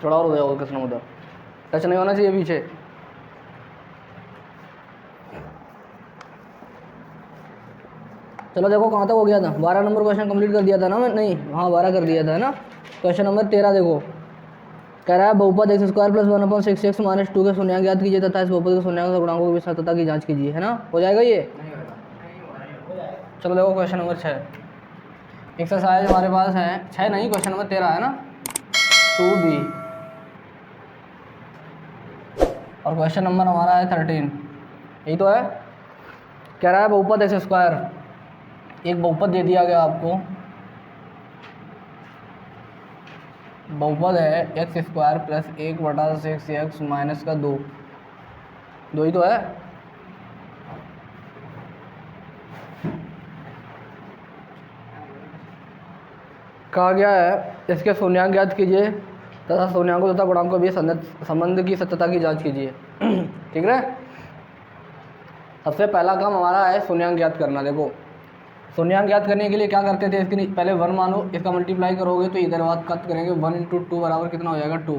थोड़ा और हो जाएगा क्वेश्चन उधर, टच नहीं होना चाहिए पीछे। चलो देखो कहाँ तक हो गया था, 12 नंबर क्वेश्चन कंप्लीट कर दिया था ना मैं, नहीं हाँ 12 कर दिया था ना। क्वेश्चन नंबर 13 देखो, कह रहा है बहुपद x square plus 1/6x minus 2 के शून्यांक ज्ञात कीजिए तथा इस बहुपद के शून्यांक और गुणांकों की सततता की जांच कीजिए, है ना। हो जाएगा ये। चलो देखो क्वेश्चन नंबर 6 एक्सरसाइज हमारे पास है 6 नहीं, क्वेश्चन नंबर 13 है ना, 2B। और क्वेश्चन नंबर हमारा है 13, यही तो है। कह रहा है बहुपद एक्स स्क्वायर, एक बहुपद दे दिया गया आपको, बहुपद है x square plus 1/6x minus का 2, दो ही तो है। कहा गया है इसके शून्यांक ज्ञात कीजिए तथा शून्यांकों तथा गुणांकों के बीच संबंध की सत्यता की जांच कीजिए। ठीक है। सबसे पहला काम हमारा है शून्यांक ज्ञात करना। देखो शून्यांक ज्ञात करने के लिए क्या करते थे, इसके पहले 1 मानो, इसका मल्टीप्लाई करोगे तो इधर बात कट करेंगे, 1 × 2 बराबर कितना हो जाएगा 2।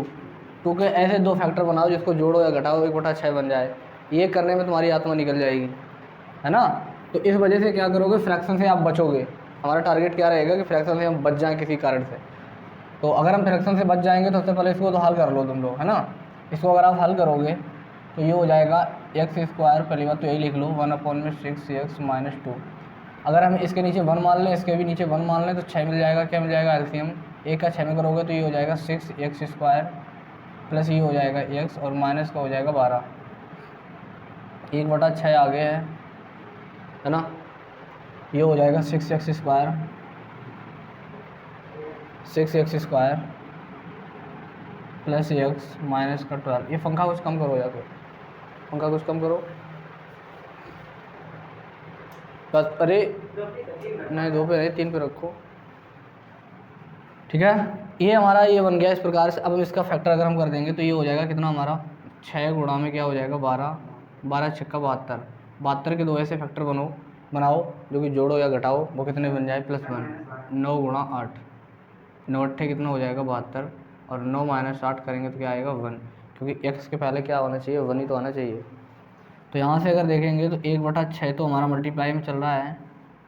2 के ऐसे दो फैक्टर बनाओ जिसको जोड़ो या घटाओ 1/6 बन जाए। ये करने में तुम्हारी आत्मा निकल जाएगी, है ना। तो इस वजह से क्या करोगे, फ्रैक्शन से आप बचोगे। हमारा टारगेट क्या रहेगा कि फ्रैक्शन से हम बच जाएं किसी कारण से। तो अगर हम फ्रैक्शन से बच जाएंगे तो सबसे पहले इसको तो हल कर लो तुम लोग, है ना। इसको अगर आप हल करोगे तो ये हो जाएगा एक्स स्क्वायर, पहली बात तो यही लिख लो 1/6x माइनस 2। अगर हम इसके नीचे 1 मान लें, इसके भी नीचे 1 मान लें तो 6 मिल जाएगा। क्या मिल जाएगा, एलसीएम 1 का 6 में करोगे तो ये हो जाएगा 6x स्क्वायर प्लस ये हो जाएगा x और माइनस का हो जाएगा 12, 1/6 आगे है ना। ये हो जाएगा 6x square plus x minus का 12। ये पंखा कुछ कम करो या तो पंखा कुछ कम करो बस। अरे नहीं 2 पे नहीं 3 पे रखो। ठीक है, ये हमारा ये बन गया इस प्रकार से। अब हम इसका फैक्टर अगर हम कर देंगे तो ये हो जाएगा कितना हमारा 6 गुणा में क्या हो जाएगा 12, 12 छक्का 72। 72 के दो ऐसे फैक्टर बनाओ जो कि जोड़ो या घटाओ, वो कितने बन जाए +1। 9 × 8, 9 अट्ठे कितना हो जाएगा 72, और 9 - 8 करेंगे तो क्या आएगा 1, क्योंकि x के पहले क्या होना चाहिए 1 ही तो आना चाहिए। तो यहाँ से अगर देखेंगे तो 1/6 तो हमारा मल्टीप्लाई में चल रहा है,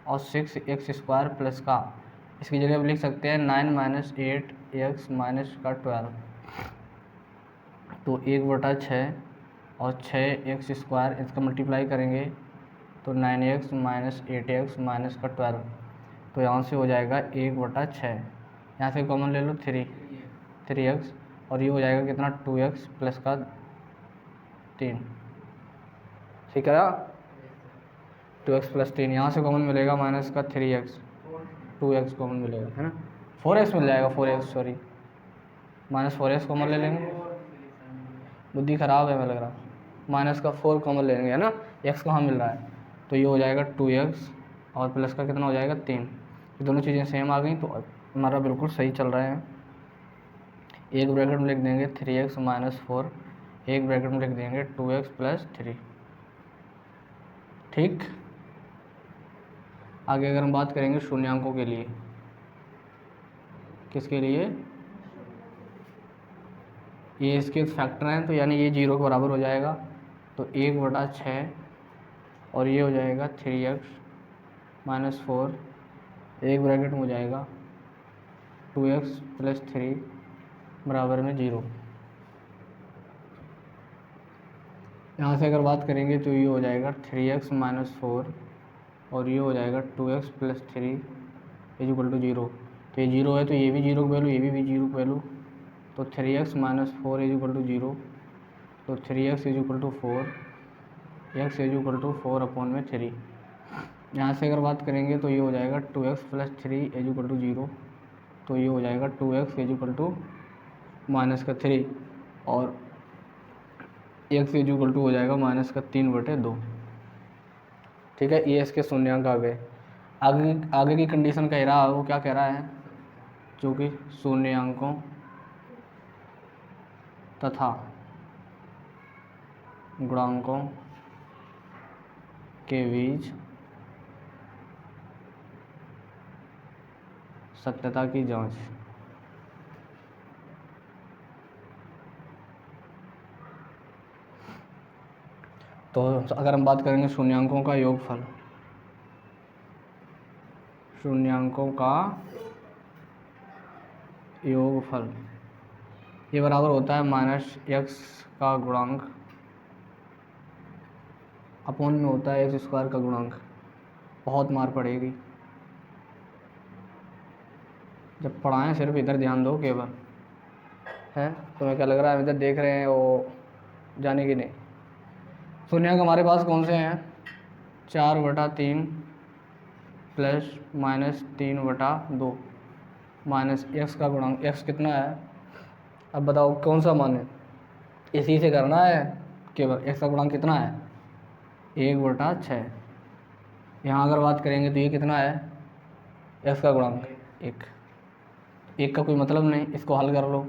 और 6x स्क्वायर प्लस का इसकी जगह आप लिख सकते हैं 9 - 8x माइनस का 12। तो 1/6 और 6x स्क्वायर इसका मल्टीप्लाई करेंगे तो 9x माइनस 8x माइनस का 12। तो यहाँ से हो जाएगा 1/6, यहाँ से कॉमन ले लो 3x, और ये हो जाएगा कितना 2x प्लस का 3। ठीक है, 2x प्लस 3, यहाँ से कॉमन मिलेगा माइनस का 3x, 2x कॉमन मिलेगा, है ना। 4x मिल जाएगा, 4x सॉरी, -4x कॉमन ले लेंगे। बुद्धि ख़राब है हमें लग रहा। माइनस का 4 कॉमन ले लेंगे, है ना। x कहाँ मिल रहा है, तो ये हो जाएगा 2x और प्लस का कितना हो जाएगा 3। ये दोनों चीज़ें सेम आ गई तो हमारा बिल्कुल सही चल रहा है। एक ब्रैकेट में लिख देंगे 3x - 4, एक ब्रैकेट में लिख देंगे 2x प्लस 3। ठीक, आगे अगर हम बात करेंगे शून्यांकों के लिए, किसके लिए, ये इसके फैक्टर हैं तो यानी ये 0 के बराबर हो जाएगा। तो 1/6 और ये हो जाएगा 3x - 4, एक ब्रैकेट में हो जाएगा 2x प्लस 3 बराबर में 0। यहाँ से अगर बात करेंगे तो ये हो जाएगा 3x - 4 और ये हो जाएगा 2x प्लस 3 = 0। तो ये 0 है तो ये भी 0 की वैल्यू, ये भी 0 की वैल्यू। तो 3x - 4 = 0, तो 3x = 4, x = 4/3। यहाँ से अगर बात करेंगे तो ये हो जाएगा 2x प्लस 3 = 0, तो ये हो जाएगा 2x = -3 और x = हो जाएगा -3/2। ठीक है, ये इसके शून्यांक आ गए। आगे की कंडीशन कह रहा है, वो क्या कह रहा है, जो कि शून्यांकों तथा गुणांकों के बीच सत्यता की जांच। तो अगर हम बात करेंगे शून्यांकों का योगफल, शून्यांकों का योगफल ये बराबर होता है माइनस एक्स का गुणांक अपोन में होता है एक्स स्क्वायर का गुणांक। बहुत मार पड़ेगी जब पढ़ाएं, सिर्फ इधर ध्यान दो केवल, है तुम्हें क्या लग रहा है इधर देख रहे हैं वो जाने की नहीं। शून्यांक हमारे पास कौन से हैं, 4/3 प्लस माइनस 3/2 माइनस एक्स का गुणांक, एक्स कितना है अब बताओ कौन सा मान है, इसी से करना है केवल। एक्स का गुणांक कितना है 1/6। यहाँ अगर बात करेंगे तो ये कितना है एक्स का गुणांक 1 का कोई मतलब नहीं, इसको हल कर लो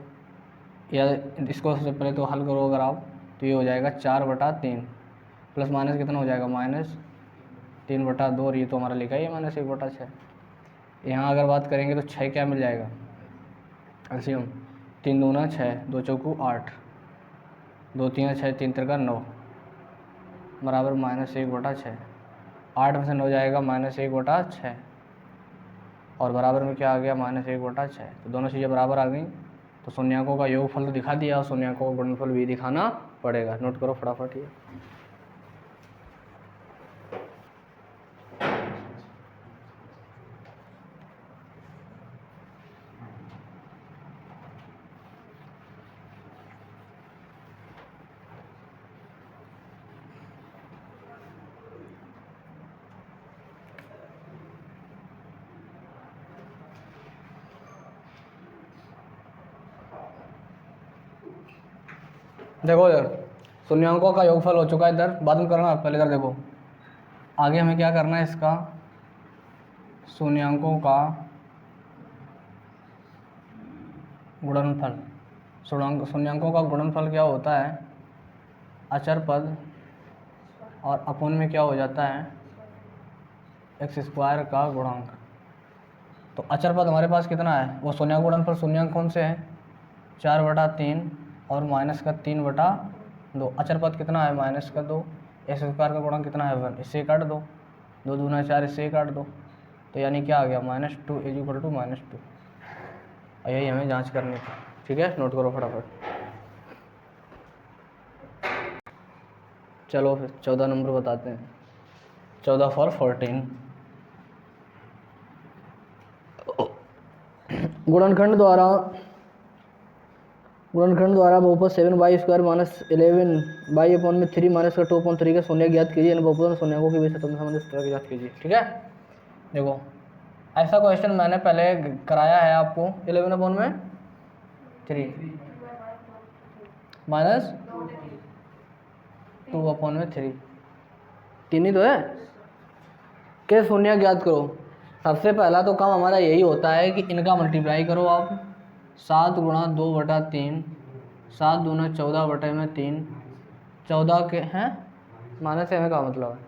या इसको सबसे पहले तो हल करो अगर आप, तो ये हो जाएगा 4/3 प्लस माइनस कितना हो जाएगा माइनस 3/2 और ये तो हमारा लिखा ही है माइनस 1/6। यहाँ अगर बात करेंगे तो 6 क्या मिल जाएगा एलसीएम, 3 दूना 6, 2 चौकू 8, 2 3 6, 3 3 9 बराबर माइनस 1/6। 8 में से 9 जाएगा माइनस 1/6 और बराबर में क्या आ गया माइनस 1/6। तो दोनों चीज़ें बराबर आ गई। तो शून्यांकों का योगफल तो दिखा दिया और शून्यांकों का गुणनफल भी दिखाना पड़ेगा। नोट करो फटाफट ये। देखो इधर शून्यांकों का योगफल हो चुका है, इधर बाद में करना, पहले इधर देखो। आगे हमें क्या करना है, इसका शून्यांकों का गुणनफल। शून्यांकों का गुणनफल क्या होता है, अचर पद और अपोन में क्या हो जाता है एक्स स्क्वायर का गुणांक। तो अचर पद हमारे पास कितना है, वो शून्यांक गुणनफल शून्यांक कौन से हैं 4/3 और माइनस का 3/2। अचर पद कितना है माइनस का 2, एक्स स्क्वायर का गुणांक कितना है 1, इससे काट दो, 2 दूना 4, इससे काट दो, तो यानी क्या आ गया -2 = -2। और यही हमें जांच करनी थी, ठीक है। नोट करो फटाफट। चलो फिर 14 नंबर बताते हैं, 14 for 14। गुणनखंड द्वारा बहुपद 7y² - 11y/3 माइनस का 2/3 का शून्य ज्ञात कीजिए। इन बहुपद शून्यों के बीच संबंध ज्ञात कीजिए, ठीक है। देखो ऐसा क्वेश्चन मैंने पहले कराया है आपको, 11/3 माइनस 2/3, 3 ही तो है। के शून्य ज्ञात करो। सबसे पहला तो काम हमारा यही होता है कि इनका मल्टीप्लाई करो आप, 7 × 2/3, 7 दूना 14/3, 14 के हैं माइनस है का मतलब है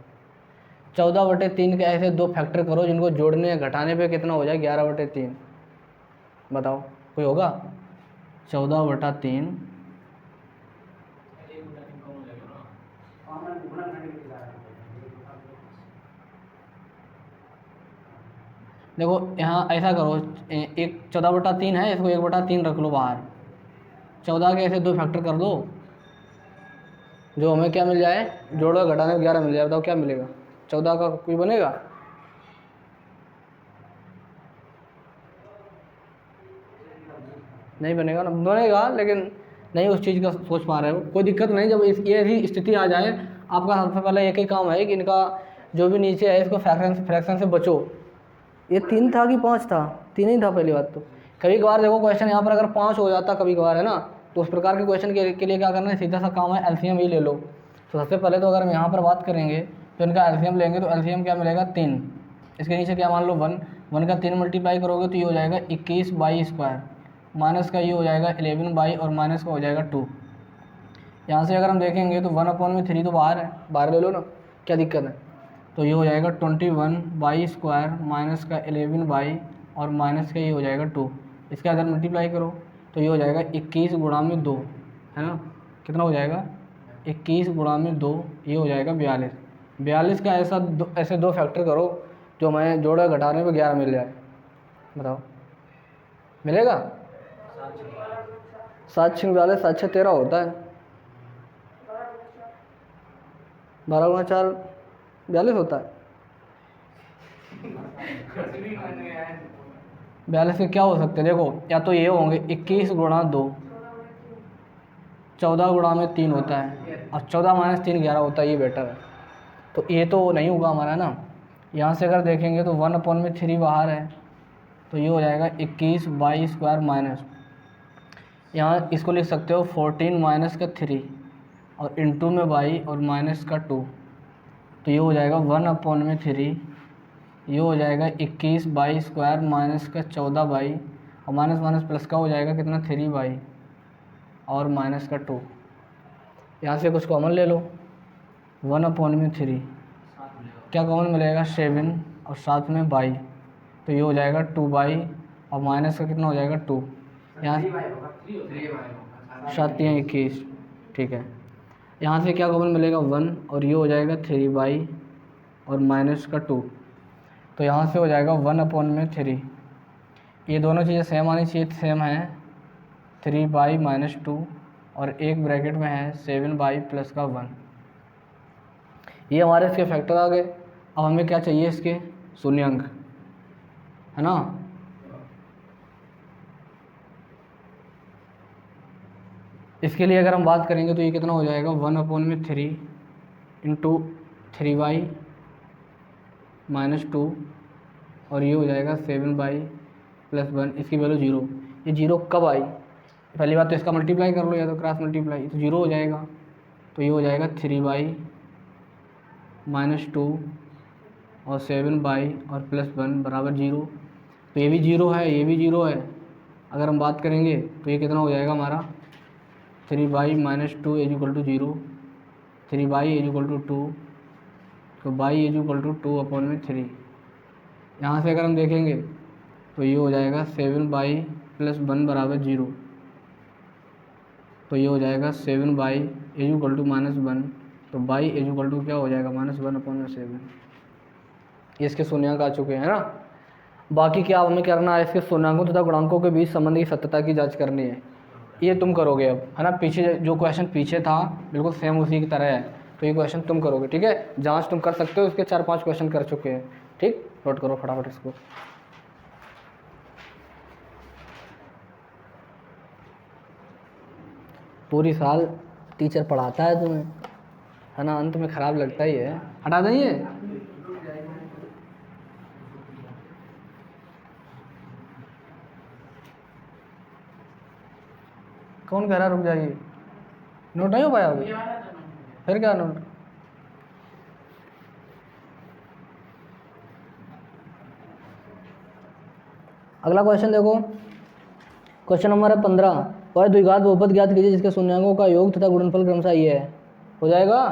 14/3 के ऐसे 2 फैक्टर करो जिनको जोड़ने या घटाने पे कितना हो जाए 11/3। बताओ कोई होगा 14/3 देखो यहाँ ऐसा करो, एक 14/3 है, इसको 1/3 रख लो बाहर, 14 के ऐसे 2 फैक्टर कर दो जो हमें क्या मिल जाए, जोड़ो घटाने 11 मिल जाए। बताओ क्या मिलेगा, 14 का कोई बनेगा, नहीं बनेगा ना, बनेगा लेकिन नहीं उस चीज़ का सोच पा रहे हो, कोई दिक्कत नहीं। जब ये ऐसी स्थिति आ जाए, आपका सबसे पहले एक ही काम है कि इनका जो भी नीचे है इसको फ्रैक्शन से बचो। ये 3 था कि 5 था, 3 ही था पहली बात। तो कभी कभार देखो क्वेश्चन यहाँ पर अगर 5 हो जाता कभी कभार, है ना, तो उस प्रकार के क्वेश्चन के लिए क्या करना है, सीधा सा काम है एलसीएम ही ले लो। तो सबसे पहले तो अगर हम यहाँ पर बात करेंगे तो इनका एलसीएम लेंगे, तो एलसीएम क्या मिलेगा 3, इसके नीचे क्या मान लो 1 का 3 मल्टीप्लाई करोगे तो ये हो जाएगा 21y² माइनस का ये हो जाएगा 11y और माइनस का हो जाएगा 2। यहाँ से अगर हम देखेंगे तो 1/3 तो बाहर है, बाहर ले लो ना, क्या दिक्कत है। तो ये हो जाएगा 21y² माइनस का 11y और माइनस का ये हो जाएगा 2। इसके अंदर मल्टीप्लाई करो तो ये हो जाएगा 21 × 2, है ना, कितना हो जाएगा 21 गुणा में 2, ये हो जाएगा 42। 42 का ऐसे दो फैक्टर करो जो मैं जोड़ा घटाने पे 11 मिल जाए। बताओ मिलेगा? 7 6 42, 7 6 13 होता है। 12 गुणा 4 42 होता है। 42 के क्या हो सकते हैं? देखो, या तो ये होंगे 21 गुणा 2, 14 गुणा में 3 होता है, और 14 माइनस 3 11 होता है, ये बेटर है। तो ये तो नहीं होगा हमारा ना। यहाँ से अगर देखेंगे तो 1/3 बाहर है, तो ये हो जाएगा 21 बाई स्क्वायर माइनस, यहाँ इसको लिख सकते हो 14 माइनस का 3 और इंटू में बाई और माइनस का 2, तो ये हो जाएगा 1/3, ये हो जाएगा 21 बाई स्क्वायर माइनस का 14 बाई, और माइनस माइनस प्लस का हो जाएगा कितना 3 बाई और माइनस का 2। यहाँ से कुछ कॉमन ले लो, 1/3 क्या कॉमन मिलेगा 7 और साथ में बाई, तो ये हो जाएगा 2 बाई और माइनस का कितना हो जाएगा 2, यहाँ 7 3 21, ठीक है। यहाँ से क्या कॉमन मिलेगा 1 और ये हो जाएगा 3 बाई और माइनस का 2, तो यहाँ से हो जाएगा 1/3। ये दोनों चीज़ें सेम आनी चाहिए, सेम है 3 बाई माइनस 2 और एक ब्रैकेट में है 7 बाई प्लस का 1। ये हमारे इसके फैक्टर आ गए। अब हमें क्या चाहिए? इसके शून्यांक, है ना। इसके लिए अगर हम बात करेंगे तो ये कितना हो जाएगा 1/3 इंटू 3 बाई माइनस 2 और ये हो जाएगा 7 बाई प्लस 1, इसकी वैल्यू 0। ये 0 कब आई? पहली बात तो इसका मल्टीप्लाई कर लो, या तो क्रॉस मल्टीप्लाई, तो 0 हो जाएगा। तो ये हो जाएगा 3 बाई माइनस 2 और 7 बाई और प्लस 1 बराबर 0। तो ये भी 0 है, ये भी 0 है। अगर हम बात करेंगे तो ये कितना हो जाएगा हमारा 3 Y minus 2 is equal to 0, 3 Y is equal to 2, तो बाई इज इक्वल टू 2/3। यहाँ से अगर हम देखेंगे तो ये हो जाएगा 7 बाई प्लस 1 बराबर 0, तो ये हो जाएगा 7 Y is equal to minus 1, तो बाई इज इक्वल टू क्या हो जाएगा -1/7। ये इसके शून्यांक आ चुके हैं ना। बाकी क्या हमें करना है? इसके शून्यांकों तथा गुणांकों के बीच संबंध की सत्यता की जांच करनी है। ये तुम करोगे अब, है ना। पीछे जो क्वेश्चन पीछे था बिल्कुल सेम उसी की तरह है, तो ये क्वेश्चन तुम करोगे, ठीक है। जांच तुम कर सकते हो, इसके 4-5 क्वेश्चन कर चुके हैं, ठीक। नोट करो फटाफट इसको। पूरी साल टीचर पढ़ाता है तुम्हें, है ना, अंत में ख़राब लगता ही है। हटा देंगे। कौन कह रहा रुक जाइए? नोट नहीं हो पाया अभी? फिर क्या नोट? अगला क्वेश्चन देखो, क्वेश्चन नंबर है 15। वह द्विघात बहुपद ज्ञात कीजिए जिसके शून्यांकों का योग तथा गुणनफल क्रमशः ये है। हो जाएगा?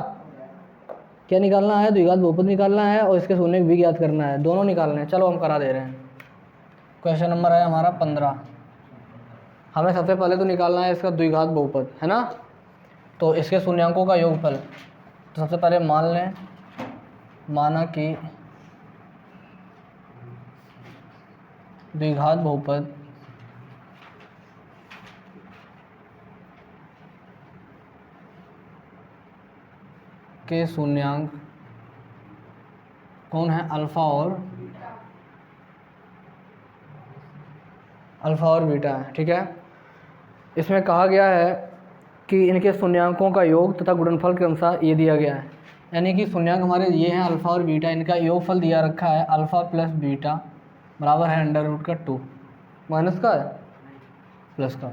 क्या निकालना है? द्विघात बहुपद निकालना है और इसके शून्य भी ज्ञात करना है, दोनों निकालने हैं। चलो हम करा दे रहे हैं। क्वेश्चन नंबर है हमारा 15। हमें सबसे पहले तो निकालना है इसका द्विघात बहुपद, है ना। तो इसके शून्यांकों का योगफल, तो सबसे पहले मान लें, माना कि द्विघात बहुपद के शून्यांक कौन है? अल्फ़ा और बीटा है, ठीक है। इसमें कहा गया है कि इनके शून्यांकों का योग तथा गुणनफल के अनुसार ये दिया गया है, यानी कि शून्यांक हमारे ये हैं अल्फ़ा और बीटा, इनका योगफल दिया रखा है अल्फ़ा प्लस बीटा बराबर है √2 माइनस का है प्लस का,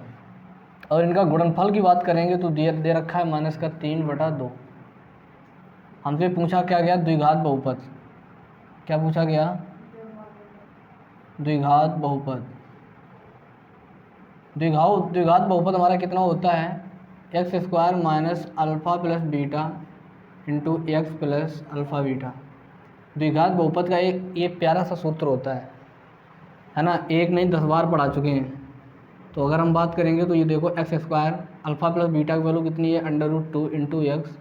और इनका गुणनफल की बात करेंगे तो दे रखा है -3/2। हमसे पूछा क्या गया? द्विघात बहुपद। क्या पूछा गया? द्विघात बहुपद। द्विघात बहुपद हमारा कितना होता है? x² minus alpha plus beta into x plus alpha beta. द्विघात बहुपद का एक ये प्यारा सा सूत्र होता है ना। एक नहीं 10 बार पढ़ा चुके हैं, तो अगर हम बात करेंगे तो ये देखो x square alpha plus beta की वैल्यू कितनी है √2 इंटू एक्स,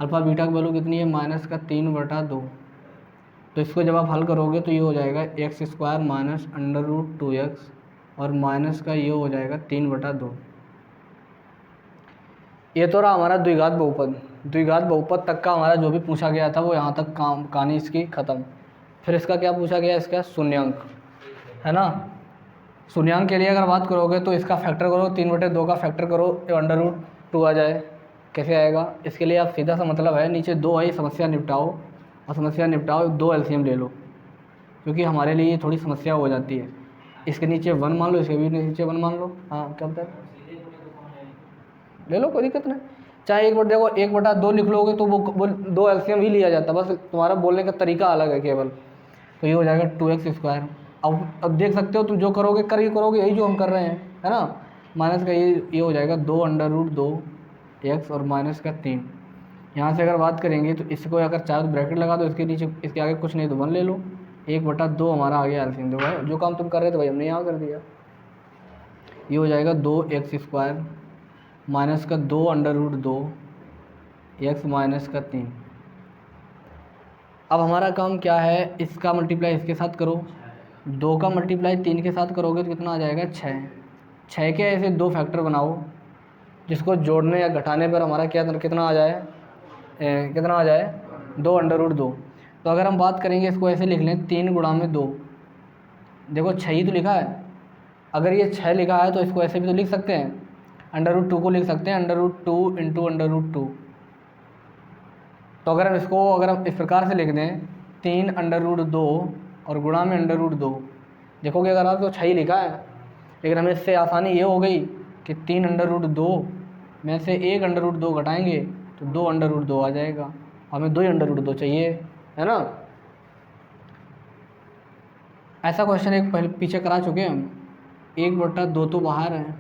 अल्फ़ा बीटा की वैल्यू कितनी है -3/2। तो इसको जब आप हल करोगे तो ये हो जाएगा एक्स स्क्वायर माइनस √2x और माइनस का ये हो जाएगा 3/2। ये तो रहा हमारा द्विघात बहुपद। द्विघात बहुपद तक का हमारा जो भी पूछा गया था वो यहाँ तक कहानी इसकी ख़त्म। फिर इसका क्या पूछा गया, इसका शून्यांक, है ना। शून्यांक के लिए अगर बात करोगे तो इसका फैक्टर करो, 3/2 का फैक्टर करो, √2 आ जाए। कैसे आएगा, इसके लिए आप सीधा सा मतलब है नीचे 2 आई, समस्या निपटाओ और समस्या निपटाओ 2 एलसीएम ले लो, क्योंकि हमारे लिए ये थोड़ी समस्या हो जाती है। इसके नीचे 1 मान लो, इसके भी नीचे 1 मान लो। हाँ क्या बता ले लो, कोई दिक्कत नहीं। चाहे 1/2 लिख लोगे तो वो 2 एलसीएम ही लिया जाता, बस तुम्हारा बोलने का तरीका अलग है केवल। तो ये हो जाएगा 2x²। अब देख सकते हो तुम जो करोगे करोगे यही जो हम कर रहे हैं, है ना। माइनस का ये हो जाएगा 2√2x और माइनस का 3। यहाँ से अगर बात करेंगे तो इसको अगर चाहे तो ब्रैकेट लगा दो, इसके नीचे इसके आगे कुछ नहीं तो 1 ले लो। 1/2 हमारा आ गया एलसीएम। देखो जो काम तुम कर रहे थे भाई हमने यहाँ कर दिया। ये हो जाएगा 2x² माइनस का 2√2x माइनस का 3। अब हमारा काम क्या है, इसका मल्टीप्लाई इसके साथ करो, 2 का मल्टीप्लाई 3 के साथ करोगे तो कितना आ जाएगा 6। 6 के ऐसे 2 फैक्टर बनाओ जिसको जोड़ने या घटाने पर हमारा कितना आ जाए, 2√2। तो अगर हम बात करेंगे इसको ऐसे लिख लें 3 गुणा में 2। देखो 6 ही तो लिखा है, अगर ये 6 लिखा है तो इसको ऐसे भी तो लिख सकते हैं, √2 को लिख सकते हैं √2 इंटू √2। तो अगर हम इस प्रकार से लिख दें 3√2 और गुणा में √2, देखोगे अगर आप तो 6 ही लिखा है, लेकिन हमें इससे आसानी ये हो गई कि 3√2 में से 1√2 घटाएंगे तो 2√2 आ जाएगा। हमें 2 चाहिए, है ना। ऐसा क्वेश्चन एक पहले पीछे करा चुके हैं हम। 1/2 तो बाहर है,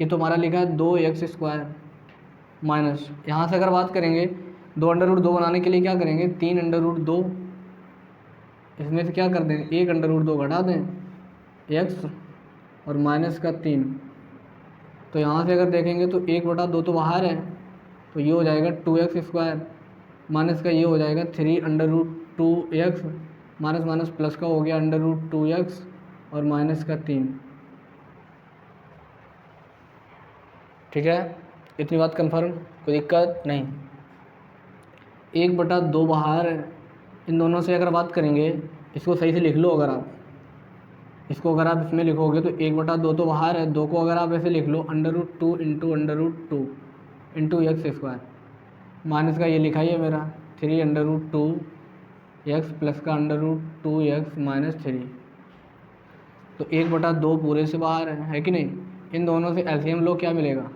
ये तो हमारा लिखा है 2x² माइनस, यहाँ से अगर बात करेंगे 2√2 बनाने के लिए क्या करेंगे, 3√2 इसमें से क्या कर दें, 1√2 घटा दें x और माइनस का 3। तो यहाँ से अगर देखेंगे तो 1/2 तो बाहर है, तो ये हो जाएगा 2x² माइनस का ये हो जाएगा 3√2x माइनस माइनस प्लस का हो गया √2x और माइनस का 3। ठीक है, इतनी बात कंफर्म, कोई दिक्कत नहीं। 1/2 बाहर है, इन दोनों से अगर बात करेंगे इसको सही से लिख लो। अगर आप इसको अगर आप इसमें लिखोगे तो 1/2 तो बाहर है, 2 को अगर आप ऐसे लिख लो √2 इंटू √2 इंटू x², माइनस का ये लिखा ही है मेरा 3√2x प्लस का √2x माइनस 3। तो 1/2 पूरे से बाहर है कि नहीं। इन दोनों से एलसीएम लो, क्या मिलेगा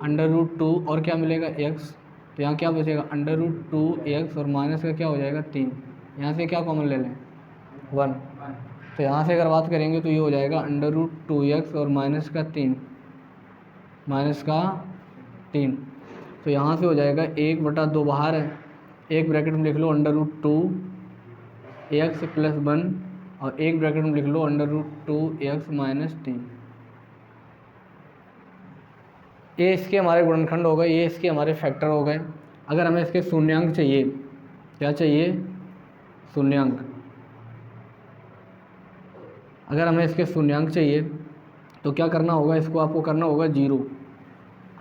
√2 और क्या मिलेगा x। तो यहाँ क्या बचेगा √2x और माइनस का क्या हो जाएगा 3। यहाँ से क्या कॉमन ले लें 1। तो यहाँ से अगर बात करेंगे तो ये हो जाएगा √2x और माइनस का 3 तो यहाँ से हो जाएगा 1/2 बाहर है, एक ब्रैकेट में लिख लो √2x प्लस 1 और एक ब्रैकेट में लिख लो √2x माइनस 3। ये इसके हमारे गुणनखंड हो गए, ये इसके हमारे फैक्टर हो गए। अगर हमें इसके शून्यांक चाहिए, क्या चाहिए, शून्यांक। अगर हमें इसके शून्यांक चाहिए तो क्या करना होगा, इसको आपको करना होगा 0,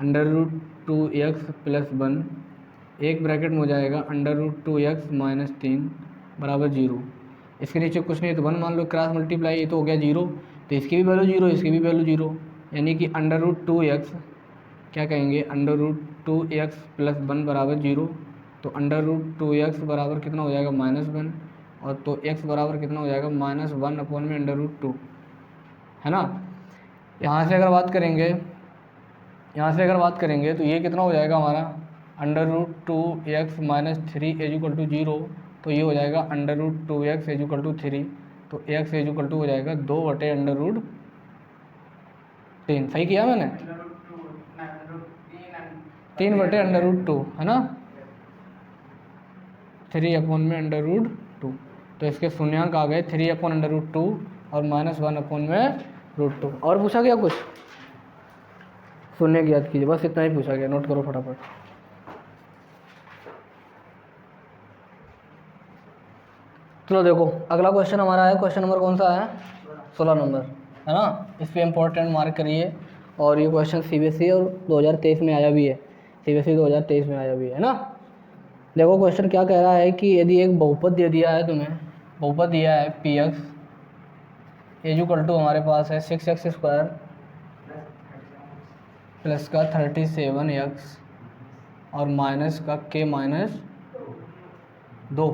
√2x प्लस 1 एक ब्रैकेट में हो जाएगा √2x माइनस 3 बराबर 0। इसके नीचे कुछ नहीं तो 1 मान लो, क्रॉस मल्टीप्लाई, ये तो हो गया 0, तो इसकी भी वैल्यू 0, इसकी भी वैल्यू 0, यानी कि √2x क्या कहेंगे √2x प्लस 1 बराबर 0। तो √2x बराबर कितना हो जाएगा -1 और तो x बराबर कितना हो जाएगा -1/√2, है ना। यहाँ से अगर बात करेंगे तो ये कितना हो जाएगा हमारा √2x माइनस 3 = 0। तो ये हो जाएगा √2x = 3, तो x = हो जाएगा 2/√3। सही किया मैंने, 3/√2, है ना, 3/√2। तो इसके शून्यांक आ गए 3/√2 और -1/√2। √2। और पूछा गया कुछ? शून्य ज्ञात कीजिए, बस इतना ही पूछा गया, नोट करो फटाफट। चलो देखो अगला क्वेश्चन हमारा है, क्वेश्चन नंबर कौन सा है? 16 नंबर, है ना। इस पे इम्पोर्टेंट मार्क करिए। और ये क्वेश्चन CBSE और 2023 में आया भी है, CBSE 2023 में आया भी है ना। देखो क्वेश्चन क्या कह रहा है कि यदि एक बहुपद दे दिया है तुम्हें, बहुपद दिया है px = हमारे पास है 6x² प्लस का 37x और माइनस का k-2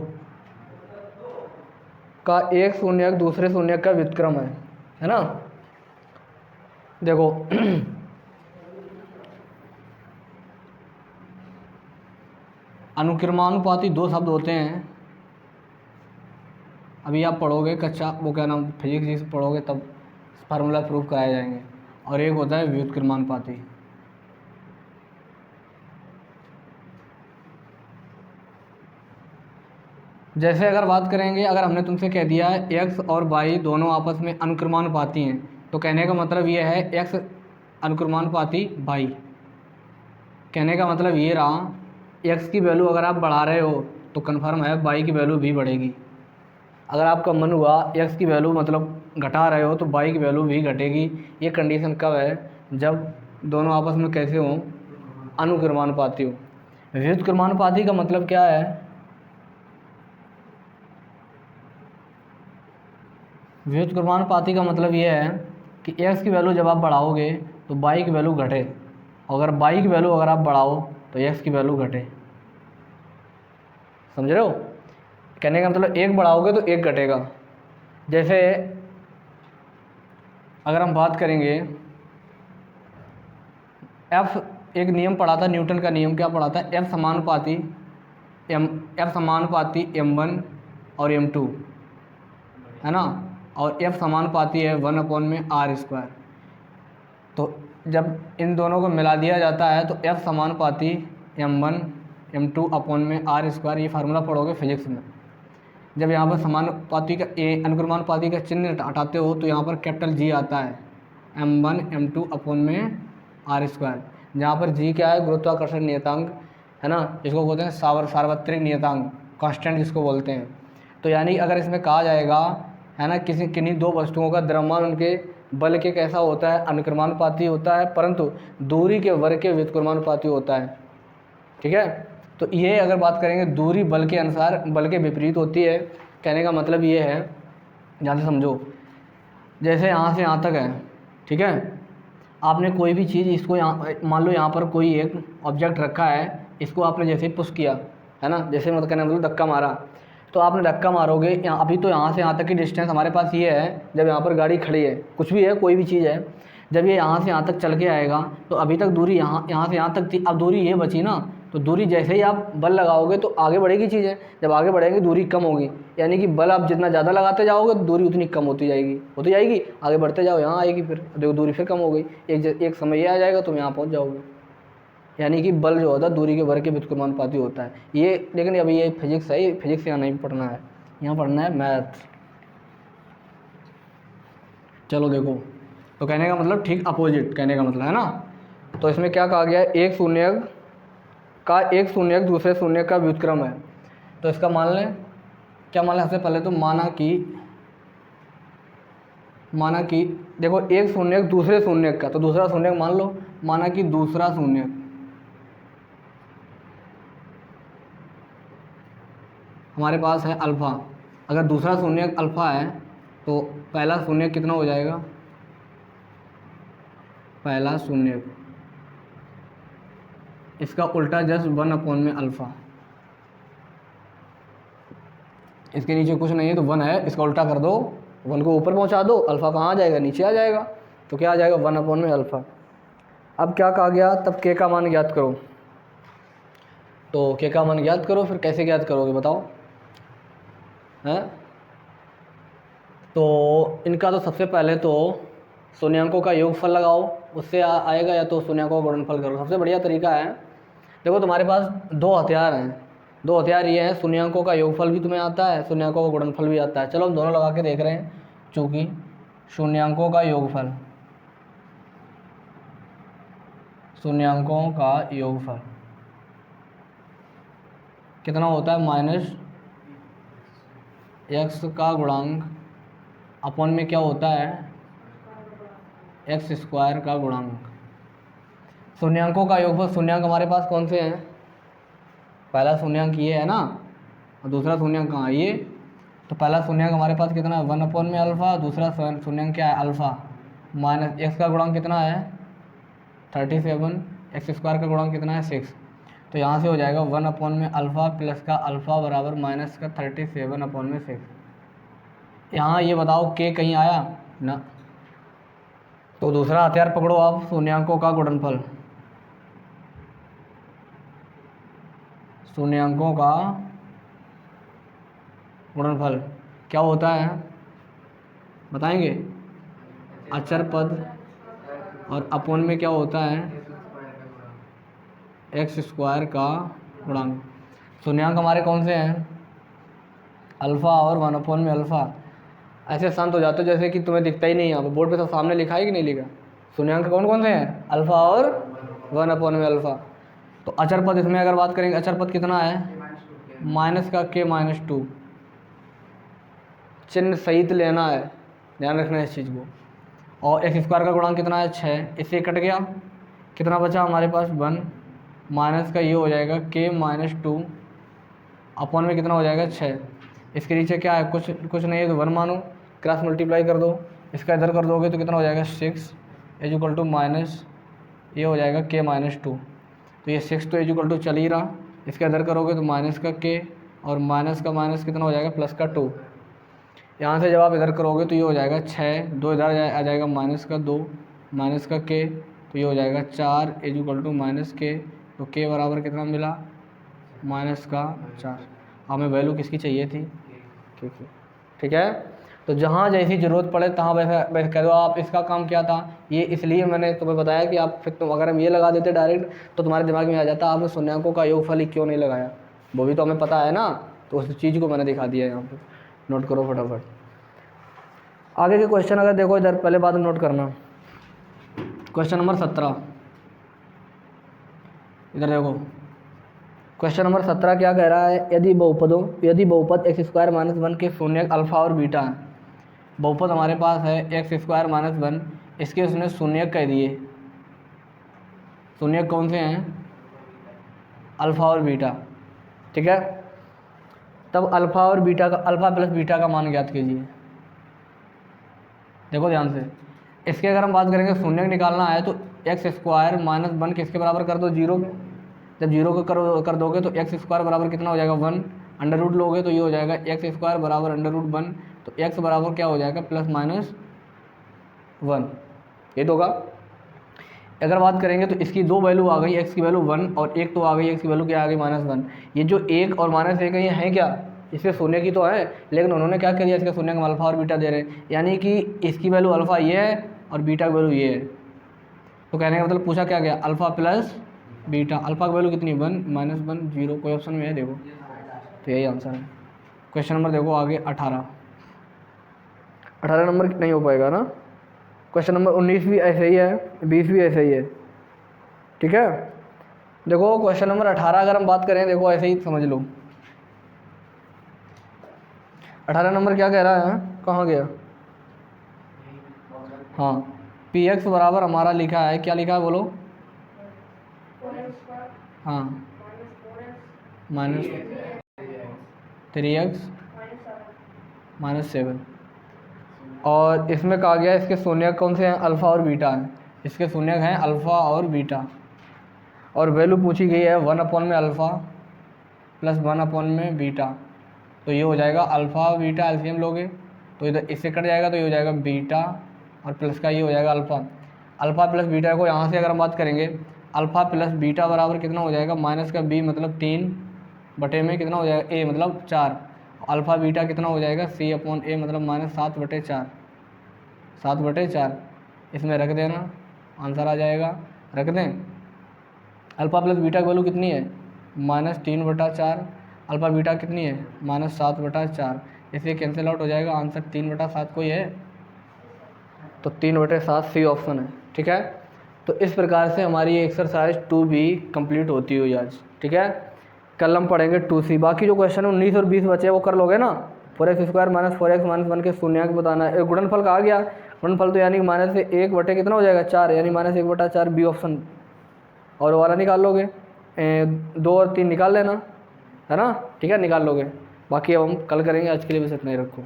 का एक शून्यक दूसरे शून्यक का व्युत्क्रम है ना। देखो अनुक्रमानुपाती दो शब्द होते हैं, अभी आप पढ़ोगे कच्चा वो क्या नाम फिजिक्स पढ़ोगे तब फार्मूला प्रूव कराए जाएंगे। और एक होता है व्युत्क्रमानुपाती। जैसे अगर बात करेंगे, अगर हमने तुमसे कह दिया है x और y दोनों आपस में अनुक्रमानुपाती हैं, तो कहने का मतलब ये है x अनुक्रमानुपाती y। कहने का मतलब ये रहा, x की वैल्यू अगर आप बढ़ा रहे हो तो कन्फर्म है y की वैल्यू भी बढ़ेगी। अगर आपका मन हुआ x की वैल्यू मतलब घटा रहे हो तो y की वैल्यू भी घटेगी। ये कंडीशन कब है? जब दोनों आपस में कैसे हों? अनुक्रमानुपाती हो। व्युत्क्रमानुपाती का मतलब क्या है? व्युत्क्रमानुपाती का मतलब ये है कि x की वैल्यू जब आप बढ़ाओगे तो y की वैल्यू घटे, अगर y की वैल्यू अगर आप बढ़ाओ तो x की वैल्यू घटे। समझ रहे हो? कहने का मतलब एक बढ़ाओगे तो एक घटेगा। जैसे अगर हम बात करेंगे F, एक नियम पढ़ा था न्यूटन का नियम, क्या पढ़ा था? F समानुपाती m1 और m2, है ना। और F समानुपाती है 1/r²। तो जब इन दोनों को मिला दिया जाता है तो F समानुपाती m1 m2/r²। ये फार्मूला पढ़ोगे फिजिक्स में। जब यहाँ पर समानुपाती का अनुक्रमानुपाती का चिन्ह हटाते हो तो यहाँ पर कैपिटल G आता है, m1 m2/r²। जहाँ पर G क्या है? गुरुत्वाकर्षण नियतांक, है ना, जिसको बोलते हैं सार्वत्रिक नियतांक, कांस्टेंट जिसको बोलते हैं। तो यानी अगर इसमें कहा जाएगा, है ना, किन्हीं दो वस्तुओं का द्रव्यमान उनके बल के कैसा होता है? अनुक्रमानुपाती होता है, परंतु दूरी के वर्ग के व्युत्क्रमानुपाती होता है। ठीक है, तो ये अगर बात करेंगे दूरी बल के अनुसार, बल के विपरीत होती है। कहने का मतलब ये है, ध्यान से समझो, जैसे यहाँ से यहाँ तक है, ठीक है, आपने कोई भी चीज़, इसको यहाँ मान लो यहाँ पर कोई एक ऑब्जेक्ट रखा है, इसको आपने जैसे ही पुश किया, है ना, जैसे मतलब कहने मतलब धक्का मारा, तो आपने धक्का मारोगे यहाँ, अभी तो यहाँ से यहाँ तक की डिस्टेंस हमारे पास ये है। जब यहाँ पर गाड़ी खड़ी है, कुछ भी है, कोई भी चीज़ है, जब ये यहाँ से यहाँ तक चल के आएगा तो अभी तक दूरी यहाँ से यहाँ तक थी, अब दूरी ये बची ना, तो दूरी जैसे ही आप बल लगाओगे तो आगे बढ़ेगी चीज़ें, जब आगे बढ़ेंगे दूरी कम होगी। यानी कि बल आप जितना ज़्यादा लगाते जाओगे तो दूरी उतनी कम होती जाएगी, आगे बढ़ते जाओ, यहाँ आएगी, फिर देखो दूरी फिर कम हो गई, एक समय ये आ जाएगा तुम यहाँ पहुँच जाओगे। यानी कि बल जो होता है दूरी के वर्ग के व्युत्क्रमानुपाती होता है ये। लेकिन अभी ये फिजिक्स है, फिजिक्स यहाँ नहीं पढ़ना है, यहाँ पढ़ना है मैथ। चलो देखो, तो कहने का मतलब ठीक अपोजिट, कहने का मतलब, है ना। तो इसमें क्या कहा गया है? एक शून्यक दूसरे शून्यक का व्युत्क्रम है। तो इसका मान लें, क्या मान लें? सबसे पहले तो माना कि देखो एक शून्यक दूसरे शून्यक का, तो दूसरा शून्यक मान लो, माना कि दूसरा शून्यक हमारे पास है अल्फ़ा। अगर दूसरा शून्यक अल्फ़ा है तो पहला शून्यक कितना हो जाएगा? पहला शून्यक इसका उल्टा जस्ट 1/α। इसके नीचे कुछ नहीं है तो 1 है, इसका उल्टा कर दो, 1 को ऊपर पहुंचा दो, अल्फ़ा कहाँ आ जाएगा? नीचे आ जाएगा। तो क्या आ जाएगा? 1/α। अब क्या कहा गया? तब k का मान ज्ञात करो। तो k का मान ज्ञात करो, फिर कैसे ज्ञात करोगे बताओ? हैं? तो इनका तो सबसे पहले तो शून्यांकों का योगफल लगाओ, उससे आएगा, या तो शून्यांकों का गुणनफल करो। सबसे बढ़िया तरीका है, देखो तुम्हारे पास दो हथियार हैं, दो हथियार ये हैं, शून्यांकों का योगफल भी तुम्हें आता है, शून्यांकों का गुणनफल भी आता है। चलो हम दोनों लगा के देख रहे हैं। चूँकि शून्यांकों का योगफल, शून्यांकों का योगफल कितना होता है, माइनस एक्स का गुणांक अपॉन में क्या होता है, एक्स स्क्वायर का गुणांक। शून्यांकों का योगफल, शून्यांक हमारे पास कौन से हैं, पहला शून्यांक ये है ना, और दूसरा शून्यांक कहाँ है ये, तो पहला शून्यांक हमारे पास कितना है, 1 में अल्फ़ा, दूसरा शून्यांक क्या है, अल्फ़ा, माइनस एक्स का गुणांक कितना है 37, एक्स स्क्वायर का गुणांक कितना है 6। तो यहाँ से हो जाएगा 1 में अल्फ़ा प्लस का अल्फ़ा बराबर माइनस का 37/6। यहाँ ये बताओ के कहीं आया ना, तो दूसरा हथियार पकड़ो आप, शून्यांकों का गुणनफल, शून्यांकों का गुणनफल क्या होता है बताएंगे, अचर पद और अपॉन में क्या होता है, एक्स स्क्वायर का गुणांक। शून्यांक हमारे कौन से हैं, अल्फ़ा और 1 में अल्फ़ा। ऐसे शांत हो जाते हो जैसे कि तुम्हें दिखता ही नहीं, यहाँ पर बोर्ड पे तो सामने लिखा है कि नहीं लिखा। शून्यांक कौन कौन से हैं, अल्फ़ा और 1 में अल्फ़ा। तो अचर पद इसमें अगर बात करेंगे, अचर पद कितना है, माइनस का k - 2, चिन्ह सहित लेना है, ध्यान रखना है इस चीज़ को। और एक्स स्क्वायर का गुणांक कितना है 6, इससे कट गया, कितना बचा हमारे पास 1, माइनस का ये हो जाएगा k - 2 अपॉन में कितना हो जाएगा 6। इसके नीचे क्या है, कुछ नहीं है तो 1 मानो, क्रॉस मल्टीप्लाई कर दो, इसका इधर कर दोगे तो कितना हो जाएगा 6 = माइनस ये हो जाएगा k - 2। तो ये 6 तो = चल ही रहा, इसका इधर करोगे तो माइनस का k और माइनस का माइनस कितना हो जाएगा प्लस का 2। यहाँ से जब आप इधर करोगे तो ये हो जाएगा 6, 2 इधर आ जाएगा माइनस का 2, माइनस का k, तो ये हो जाएगा 4 = माइनस k। तो k बराबर कितना मिला, माइनस का 4। हमें वैल्यू किसकी चाहिए थी, ठीक है। तो जहाँ जैसी ज़रूरत पड़े तहाँ वैसे कह दो आप। इसका काम क्या था, ये इसलिए मैंने तुम्हें बताया कि आप फिर तुम अगर हम ये लगा देते डायरेक्ट तो तुम्हारे दिमाग में आ जाता, आपने शून्यांकों का योगफल ही क्यों नहीं लगाया, वो भी तो हमें पता है ना। तो उस चीज़ को मैंने दिखा दिया यहाँ पे, नोट करो फटाफट। आगे के क्वेश्चन अगर देखो इधर, पहले बात नोट करना, क्वेश्चन नंबर 17 इधर देखो। क्वेश्चन नंबर 17 क्या कह रहा है, यदि बहुपद एक्स स्क्वायर - 1 के शून्यक अल्फ़ा और बीटा है। बहुपद हमारे पास है एक्स स्क्वायर - 1, इसके उसने शून्यक कह दिए। शून्यक कौन से हैं, अल्फ़ा और बीटा, ठीक है। तब अल्फ़ा और बीटा का, अल्फ़ा प्लस बीटा का मान ज्ञात कीजिए। देखो ध्यान से, इसके अगर हम बात करेंगे शून्यक निकालना है तो एक्स स्क्वायर - 1 किसके बराबर कर दो, 0। जब 0 को कर दोगे तो एक्स स्क्वायर बराबर कितना हो जाएगा 1, अंडर रूट लोगे तो ये हो जाएगा एक्स स्क्वायर बराबर √1। तो एक्स बराबर क्या हो जाएगा +- 1, ये तो होगा। अगर बात करेंगे तो इसकी दो वैल्यू आ गई, एक्स की वैल्यू 1 और एक तो आ गई, एक्स की वैल्यू क्या आ गई -1। ये जो 1 और -1 है ये हैं क्या, इसके शून्य की तो है, लेकिन उन्होंने क्या कर दिया, इसके शून्य का अल्फ़ा और बीटा दे रहे हैं, यानी कि इसकी वैल्यू अल्फ़ा ये है और बीटा की वैल्यू ये है। तो कहने का मतलब पूछा क्या गया, अल्फ़ा प्लस बीटा। अल्फ़ा की वैल्यू कितनी, 1 -1 0, कोई ऑप्शन में है देखो, तो यही आंसर है। क्वेश्चन नंबर देखो आगे 18 नंबर नहीं हो पाएगा ना। क्वेश्चन नंबर 19 भी ऐसे ही है, 20 भी ऐसे ही है, ठीक है। देखो क्वेश्चन नंबर 18 अगर हम बात करें, देखो ऐसे ही समझ लो। 18 नंबर क्या कह रहा है, कहाँ गया, हाँ, px बराबर हमारा लिखा है, क्या लिखा है बोलो, हाँ, -3x -7। और इसमें कहा गया इसके शून्यक कौन से हैं, अल्फ़ा और बीटा हैं। इसके शून्यक हैं अल्फ़ा और बीटा, और वैल्यू पूछी गई है 1 में अल्फ़ा प्लस 1 में बीटा। तो ये हो जाएगा अल्फ़ा बीटा, एलसीएम लोगे तो इधर इससे कट जाएगा, तो ये हो जाएगा बीटा और प्लस का ये हो जाएगा अल्फ़ा। अल्फ़ा प्लस बीटा को यहाँ से अगर हम बात करेंगे, अल्फ़ा प्लस बीटा बराबर कितना हो जाएगा, माइनस का b मतलब 3 बटे में कितना हो जाएगा a मतलब 4। अल्फ़ा बीटा कितना हो जाएगा c/a मतलब -7/4, 7/4। इसमें रख देना, आंसर आ जाएगा, रख दें। अल्फ़ा प्लस बीटा की वैल्यू कितनी है, -3/4। अल्फ़ा बीटा कितनी है, -7/4। इसलिए कैंसिल आउट हो जाएगा, आंसर 3/7 कोई है, तो 3/7 सी ऑप्शन है। ठीक है, तो इस प्रकार से हमारी एक्सरसाइज 2B कंप्लीट होती हुई आज। ठीक है, कल हम पढ़ेंगे 2C। बाकी जो क्वेश्चन 19 और 20 बचे वो कर लोगे ना। 4x² - 4x - 1 के शून्यांक बताना है। गुणनफल कहा गया, गुणनफल तो यानी माइनस से 1 बटे कितना हो जाएगा 4, यानी -1/4 बी ऑप्शन। और वाला निकाल लोगे, 2 और 3 निकाल लेना, है ना। ठीक है, निकाल लोगे। बाकी अब हम कल करेंगे, आज के लिए बस इतना ही रखो।